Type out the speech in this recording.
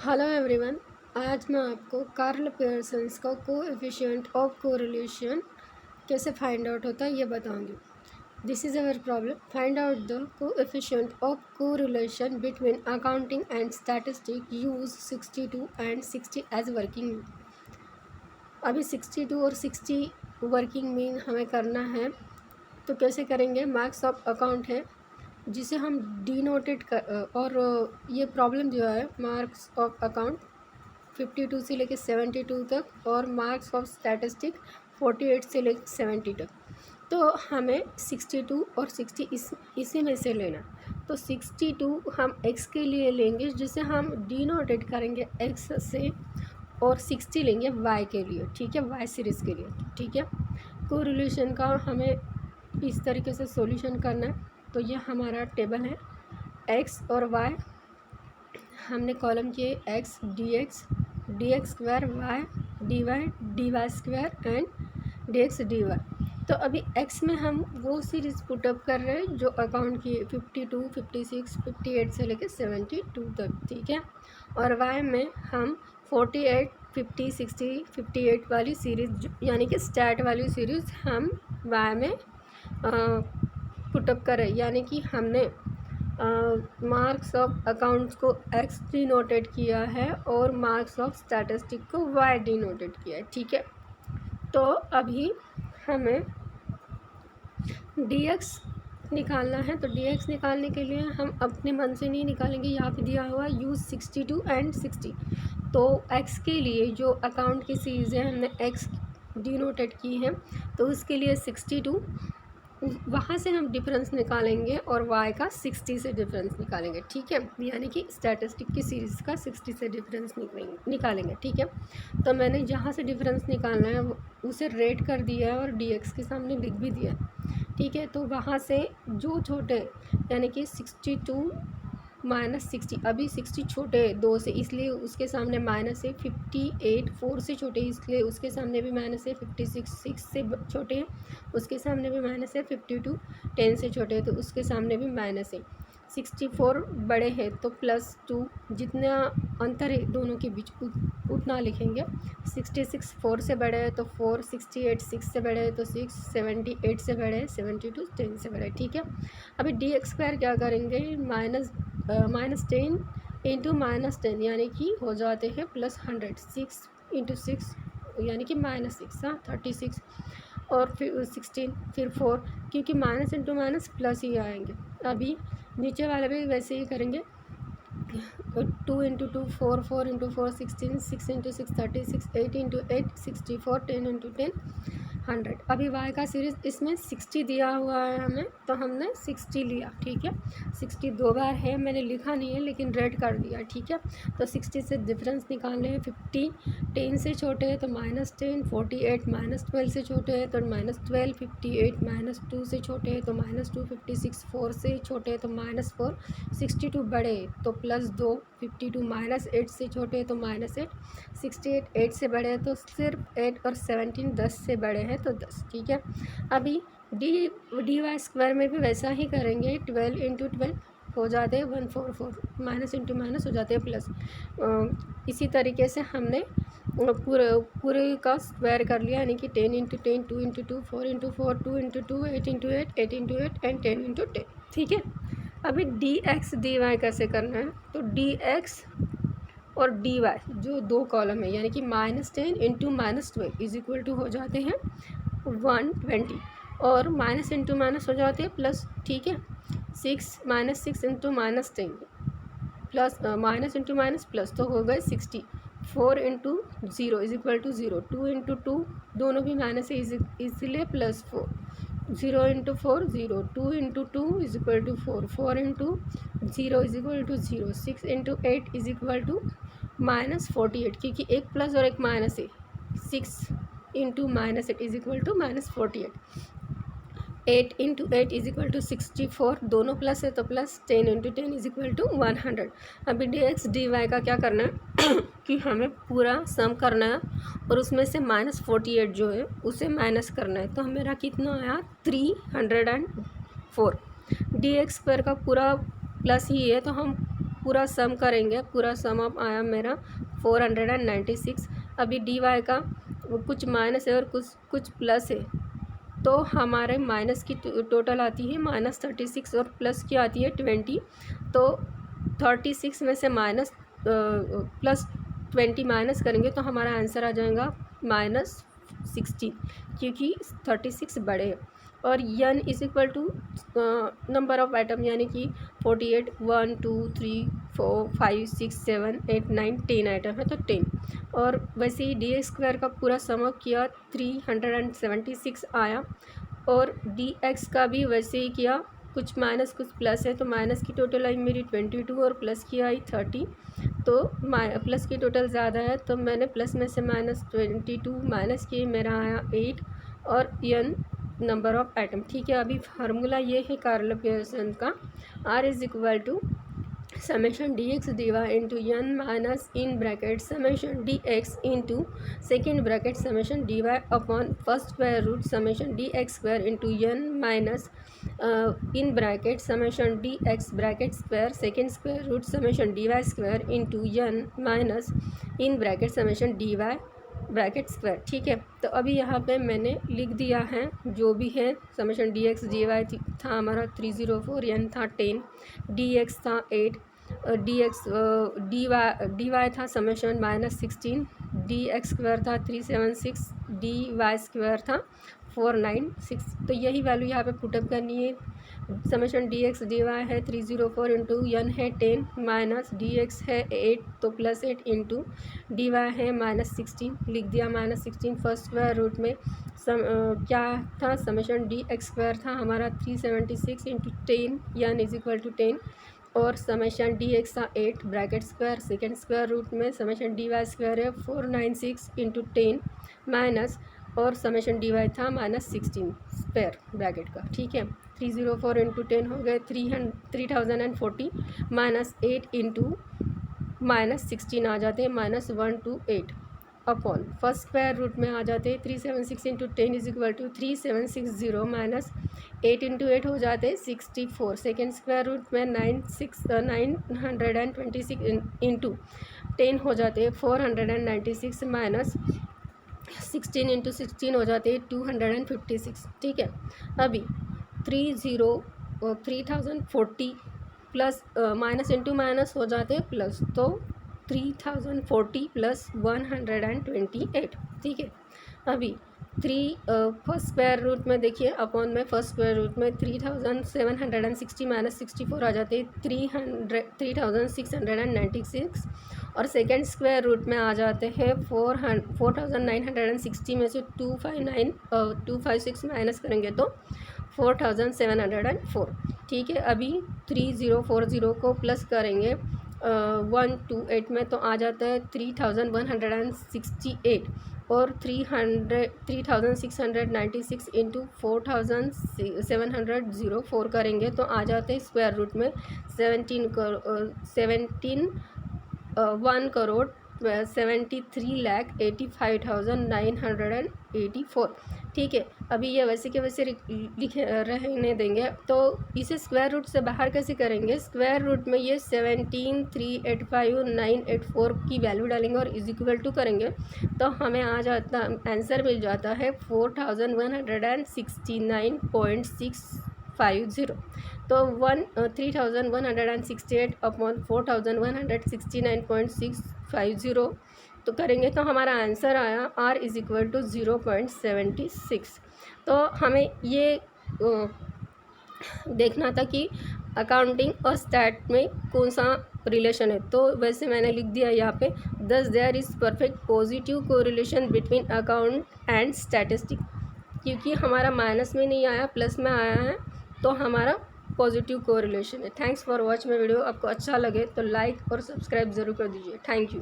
Hello everyone. आज मैं आपको कार्ल पियर्सन्स का कोएफिशिएंट ऑफ कोरिलेशन कैसे फाइंड आउट होता है ये बताऊंगी। This is our problem, find out the coefficient of correlation between accounting and statistic use 62 and 60 as working mean. अभी 62 और 60 वर्किंग मीन हमें करना है, तो कैसे करेंगे। मार्क्स ऑफ अकाउंट है जिसे हम डिनोटेड कर, और ये प्रॉब्लम जो है मार्क्स ऑफ अकाउंट 52 से लेकर 72 तक और मार्क्स ऑफ स्टैटिस्टिक 48 से लेकर 70 तक। तो हमें 62 और 60 इसी में से लेना। तो 62 हम x के लिए लेंगे जिसे हम डिनोटेड करेंगे x से, और 60 लेंगे y के लिए, ठीक है, y सीरीज़ के लिए, ठीक है। कोरिलेशन का हमें इस तरीके से सॉल्यूशन करना है। तो ये हमारा टेबल है, x और y हमने कॉलम किए, x dx square, y dy square and dx dy। तो अभी x में हम वो सीरीज़ पुटअप कर रहे हैं जो अकाउंट की 52, 56, 58 से लेकर 72 तक, ठीक है। और y में हम 48, 50, 60, 58 वाली सीरीज़ यानी कि स्टैट वाली सीरीज़ हम y में पुटअप करें, यानी कि हमने मार्क्स ऑफ अकाउंट्स को x डिनोटेड किया है और मार्क्स ऑफ स्टैटिस्टिक को y डिनोटेड किया है, ठीक है। तो अभी हमें dx निकालना है। तो dx निकालने के लिए हम अपने मन से नहीं निकालेंगे, यहाँ पे दिया हुआ यूज़ 62 एंड 60। तो x के लिए जो अकाउंट की सीरीज़ है हमने x डिनोटेड की है, तो उसके लिए 62, वहाँ से हम डिफरेंस निकालेंगे और y का 60 से डिफरेंस निकालेंगे, ठीक है। यानी कि स्टैटिस्टिक की सीरीज़ का 60 से डिफरेंस निकालेंगे, ठीक है। तो मैंने जहाँ से डिफरेंस निकालना है उसे रेट कर दिया है और dx के सामने लिख भी दिया, ठीक है। तो वहाँ से जो छोटे यानी कि 62 माइनस 60, अभी 60 छोटे 2 से इसलिए उसके सामने माइनस है, 58 4 से छोटे इसलिए उसके सामने भी माइनस है, 56 6 से छोटे हैं उसके सामने भी माइनस है, 52 10 से छोटे हैं तो उसके सामने भी माइनस है, 64 बड़े हैं तो +2, जितना अंतर है दोनों के बीच उतना लिखेंगे। 66 4 से बड़े हैं तो 4, 68 6 से बड़े हैं तो 6, 78 से बड़े हैं 72 10 से बड़े, ठीक है। अभी dx स्क्वायर क्या करेंगे, -10 इंटू -10 यानी कि हो जाते हैं +100, 6 इंटू 6 यानी कि -6, हाँ 36, और फिर 16, फिर 4, क्योंकि माइनस इंटू माइनस प्लस ही आएंगे। अभी नीचे वाले भी वैसे ही करेंगे, 2 into 2 4, 4 into 4 16, 6 into 6 36, 8 into 8 64, 10 into 10 100। अभी y का सीरीज़ इसमें 60 दिया हुआ है हमें, तो हमने 60 लिया, ठीक है। 60 दो बार है, मैंने लिखा नहीं है लेकिन रेड कर दिया, ठीक है। तो 60 से डिफरेंस निकालने हैं। 50 10 से छोटे हैं तो -10, 48 -12 से छोटे हैं तो -12, 58 -2 से छोटे हैं तो -2, 56 4 से छोटे हैं तो -4, 62 बड़े तो +2, 52 -8 से छोटे हैं तो -8, 68 8 से बड़े हैं तो सिर्फ 8, और 17 10 से बड़े हैं तो 10, ठीक है। अभी dy स्क्वायर में भी वैसा ही करेंगे, 12 इंटू 12 हो जाते हैं 144, माइनस इंटू माइनस हो जाते हैं प्लस। इसी तरीके से हमने पूरे का स्क्वायर कर लिया, यानी कि 10 into 10 2 into 2 4 into 4 2 into 2 8 into 8 8 into 8 and 10 into 10, ठीक है। अभी dx dy कैसे करना है, तो dx और dy जो दो कॉलम है यानी कि -10 इंटू -12 इज इक्वल टू हो जाते हैं 120, और माइनस इंटू माइनस हो जाते हैं प्लस, ठीक है। 6 into -10 plus minus into minus plus तो हो गए 60। 4 into 0 is equal to 0, 2 into 2 दोनों भी माइनस है इसलिए +4, 0 into 4 0, 2 into 2 is equal to 4, 4 into 0 is equal to 0, 6 into 8 is equal to -48, क्योंकि एक प्लस और एक माइनस है। 6 into -8 is equal to -48, 8 into 8 is equal to 64, दोनों प्लस है तो plus, 10 into 10 is equal to 100। अभी dx dy का क्या करना है कि हमें पूरा सम करना है और उसमें से -48 जो है उसे माइनस करना है। तो मेरा कितना आया 304। dx स्क्वायर का पूरा प्लस ही है तो हम पूरा सम करेंगे, पूरा सम अप आया मेरा 496। अभी डी वाई का कुछ माइनस है और कुछ प्लस है, तो हमारे माइनस की टोटल आती है -36 और प्लस की आती है 20। तो 36 में से माइनस प्लस 20 माइनस करेंगे तो हमारा आंसर आ जाएगा -16, क्योंकि 36 बड़े हैं। और n is equal to number of item, यानी कि 48, 1 2 3 4 5 6 7 8 9 10 आइटम है तो 10। और वैसे ही डी एक्स स्क्वायर का पूरा सम अप किया 376 आया, और डी एक्स का भी वैसे ही किया, कुछ माइनस कुछ प्लस है, तो माइनस की टोटल आई मेरी 22 और प्लस की आई 30। तो प्लस की टोटल ज़्यादा है तो मैंने प्लस में से -22 माइनस किए, मेरा आया 8 और n नंबर ऑफ आइटम। ठीक है, अभी फार्मूला ये है कार्ल पियर्सन का, R is equal to summation D X D Y into N minus in bracket summation D X into second bracket summation D Y upon first square root summation D X square into N minus in bracket summation D X bracket square second square root summation D Y square into N minus in bracket summation D Y bracket square. ठीक है, तो अभी यहाँ पे मैंने लिख दिया है जो भी है। Summation D X D Y था हमारा 304, एन था 10, डी एक्स था 8, डी वाई था समेशन -16, डी एक्स स्क्वायर था 376, डी वाई स्क्वायर था 496। तो यही वैल्यू यहाँ पे पुटअप करनी है। Summation D X D Y है 304 इंटू एन है 10 माइनस डी एक्स है 8 तो +8 इंटू डी वाई है -16, लिख दिया -16। फर्स्ट स्क्वायर रूट में क्या था, समेशन डी एक्स स्क्वायर था हमारा 376 into 10 N is equal to 10, और समेशन डी एक्स था 8 bracket square second square root में समेशन डी वाई स्क्वायर है 496 इंटू 10 माइनस, और समेशन डी वाई था -16 स्क्वायर ब्रैकेट का। ठीक है, 304 इंटू 10 हो गए 3040 -8 इंटू -16 आ जाते हैं -128 अपॉन फर्स्ट स्क्वायर रूट में आ जाते हैं 376 into 10 is equal to 3760 minus 8 into 8 हो जाते हैं 64। सेकेंड स्क्वायर रूट में 926 इंटू 10 हो जाते हैं 496 माइनस 16 इंटू 16 हो जाते हैं 256। ठीक है, अभी 3040 प्लस माइनस इंटू माइनस हो जाते हैं प्लस, तो 3040 प्लस 128। ठीक है, अभी फर्स्ट स्क्वायर रूट में देखिए अपॉन में फर्स्ट स्क्वायर रूट में 3760 माइनस 64 आ जाते हैं 3696, और सेकेंड स्क्वायर रूट में आ जाते हैं 4960 में से 256 माइनस करेंगे तो 4704। ठीक है, अभी 3040 को प्लस करेंगे 128 में तो आ जाता है 3168, और 3696 इंटू 4704 करेंगे तो आ जाते हैं स्क्वायर रूट में 1,73,85,984। ठीक है, अभी ये वैसे के वैसे लिखे रहने देंगे, तो इसे स्क्वायर रूट से बाहर कैसे करेंगे। स्क्वायर रूट में ये 17,385,984 की वैल्यू डालेंगे और इज इक्वल टू करेंगे तो हमें आ जाता आंसर मिल जाता है 4169.650। तो 3168 अपॉन 4169.650 तो करेंगे तो हमारा आंसर आया R इज इक्वल टू 0.76। तो हमें ये देखना था कि अकाउंटिंग और स्टैट में कौन सा रिलेशन है, तो वैसे मैंने लिख दिया यहाँ पे, thus there is perfect positive correlation between account and statistic, क्योंकि हमारा माइनस में नहीं आया प्लस में आया है तो हमारा पॉजिटिव कोरिलेशन है। Thanks for watch my video. आपको अच्छा लगे तो लाइक और सब्सक्राइब ज़रूर कर दीजिए। Thank you.